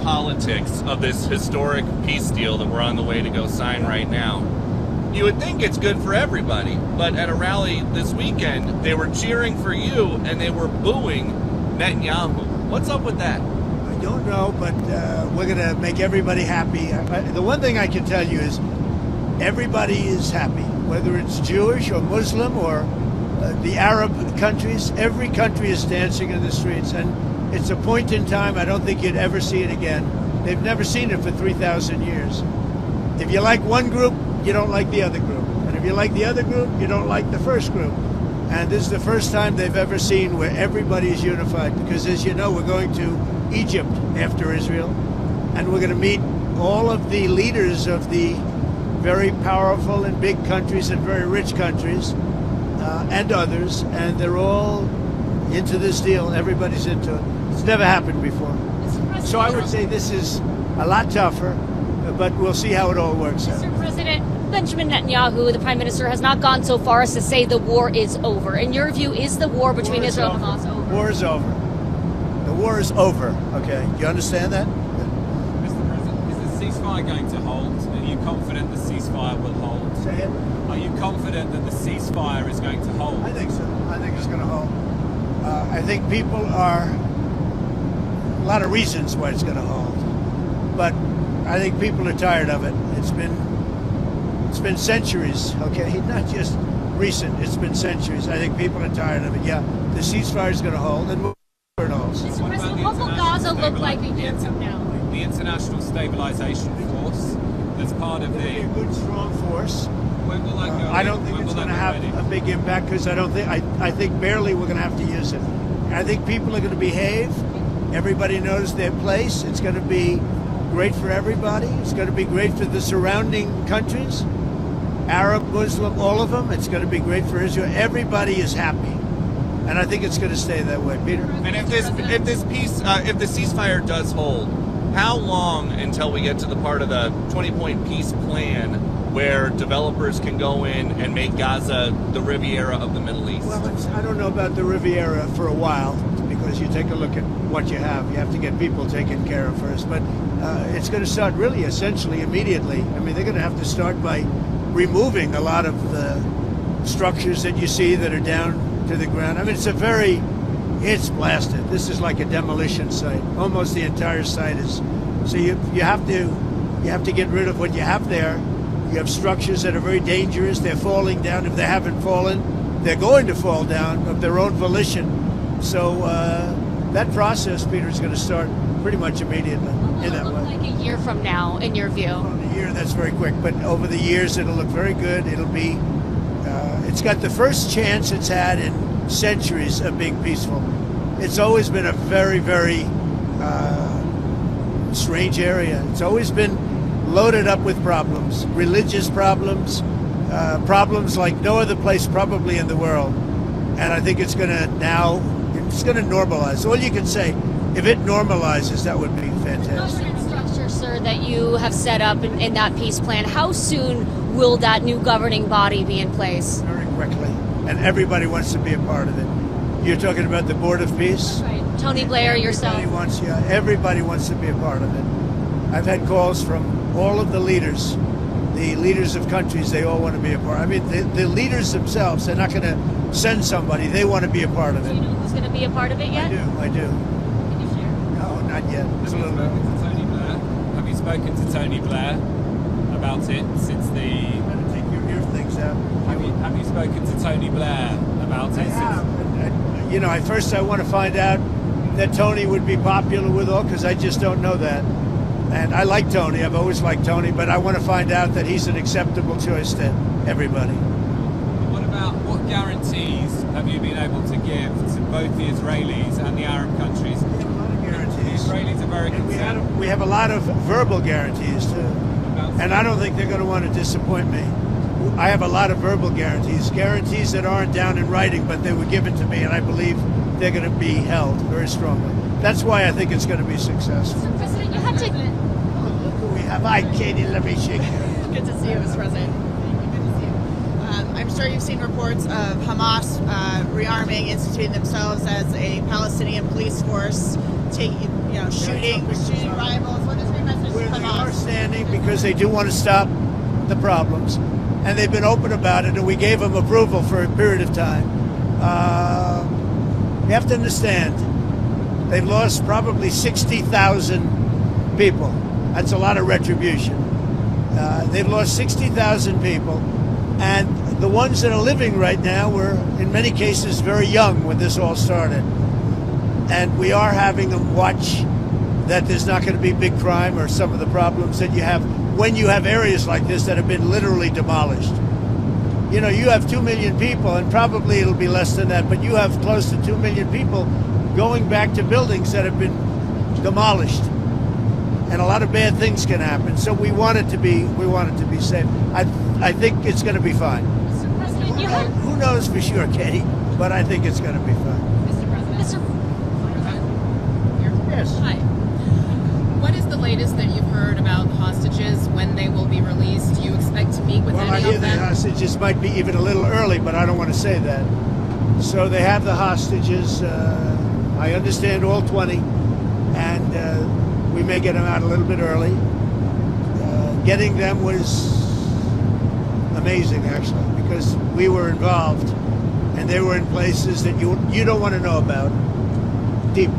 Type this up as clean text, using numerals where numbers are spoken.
politics of this historic peace deal that we're on the way to go sign right now, you would think it's good for everybody. But at a rally this weekend, they were cheering for you and they were booing Netanyahu. What's up with that? I don't know, but we're going to make everybody happy. The one thing I can tell you is everybody is happy, whether it's Jewish or Muslim or the Arab countries. Every country is dancing in the streets, and it's a point in time I don't think you'd ever see it again. They've never seen it for 3,000 years. If you like one group, you don't like the other group. And if you like the other group, you don't like the first group. And this is the first time they've ever seen where everybody is unified, because as you know, we're going to Egypt after Israel, and we're going to meet all of the leaders of the very powerful and big countries and very rich countries and others, and they're all into this deal. Everybody's into it. It's never happened before. So I would say this is a lot tougher, but we'll see how it all works out. Mr. President, Benjamin Netanyahu, the Prime Minister, has not gone so far as to say the war is over. In your view, is the war between Israel and Hamas over? War is over. The war is over, okay? Do you understand that? Mr. President, is the ceasefire going to hold? Are you confident the ceasefire will hold? Say it. Are you confident that the ceasefire is going to hold? I think so. I think it's going to hold. I think people are, a lot of reasons why it's going to hold, but I think people are tired of it. It's been centuries, okay? Not just recent, it's been centuries. I think people are tired of it. Yeah, the ceasefire is going to hold, and it holds. Mr. President, what will Gaza look like a year from now? The International Stabilization Force, that's part of the... A good, strong force. When will that go? I don't think it's going to have a big impact, because I think barely we're going to have to use it. I think people are going to behave. Everybody knows their place. It's going to be great for everybody. It's going to be great for the surrounding countries, Arab, Muslim, all of them. It's going to be great for Israel. Everybody is happy, and I think it's going to stay that way. Peter? And if the ceasefire does hold, how long until we get to the part of the 20-point peace plan where developers can go in and make Gaza the Riviera of the Middle East? Well, I don't know about the Riviera for a while, because you take a look at what you have. You have to get people taken care of first. But it's going to start really essentially immediately. I mean, they're going to have to start by removing a lot of the structures that you see that are down to the ground. I mean, it's blasted. This is like a demolition site. Almost the entire site is. So you have to get rid of what you have there. You have structures that are very dangerous. They're falling down. If they haven't fallen, they're going to fall down of their own volition. So that process, Peter, is going to start pretty much immediately in that way. Like a year from now, in your view? A year, that's very quick. But over the years, it'll look very good. It'll be. It's got the first chance it's had in centuries of being peaceful. It's always been a very, very strange area. It's always been loaded up with problems, religious problems, problems like no other place probably in the world. And I think it's going to normalize. All you can say, if it normalizes, that would be fantastic. The structure, sir, that you have set up in that peace plan, how soon will that new governing body be in place? Very quickly. And everybody wants to be a part of it. You're talking about the Board of Peace? Right. Tony Blair, yourself. Everybody wants to be a part of it. I've had calls from all of the leaders of countries. They all want to be a part. I mean, the leaders themselves, they're not going to send somebody. They want to be a part of it. Do you know who's going to be a part of it yet? I do. Can you share? No, not yet. Have you spoken to Tony Blair about it since the... You better take your ear things out. Have you spoken to Tony Blair about it? First I want to find out that Tony would be popular with all, because I just don't know that. And I like Tony. I've always liked Tony, but I want to find out that he's an acceptable choice to everybody. What guarantees have you been able to give to both the Israelis and the Arab countries? We have a lot of guarantees. The Israelis are very concerned. We have a lot of verbal guarantees too, and I don't think they're going to want to disappoint me. I have a lot of verbal guarantees that aren't down in writing, but they were given to me, and I believe they're going to be held very strongly. That's why I think it's going to be successful. Mr. President, you had to... Look who we have. Hi, Katie. Let me shake you. Good to see you, Mr. President. Good to see you. I'm sure you've seen reports of Hamas rearming, instituting themselves as a Palestinian police force, shooting rivals understanding because they do want to stop the problems, and they've been open about it, and we gave them approval for a period of time. You have to understand, they've lost probably 60,000 people. That's a lot of retribution. They've lost 60,000 people, and the ones that are living right now were, in many cases, very young when this all started. And we are having them watch that there's not going to be big crime or some of the problems that you have when you have areas like this that have been literally demolished. You know, you have 2 million people, and probably it'll be less than that, but you have close to 2 million people going back to buildings that have been demolished. And a lot of bad things can happen. So we want it to be safe. I think it's going to be fine. Mr. President, you have... Who knows for sure, Katie? But I think it's going to be fine. Mr. President. Yes. Hi. What is the latest that you've heard about the hostages, when they will be released? Do you expect to meet with Well, I any hear of the them? hostages might be even a little early, but I don't want to say that. So they have the hostages. I understand all 20, and we may get them out a little bit early. Getting them was amazing, actually, because we were involved, and they were in places that you don't want to know about, deep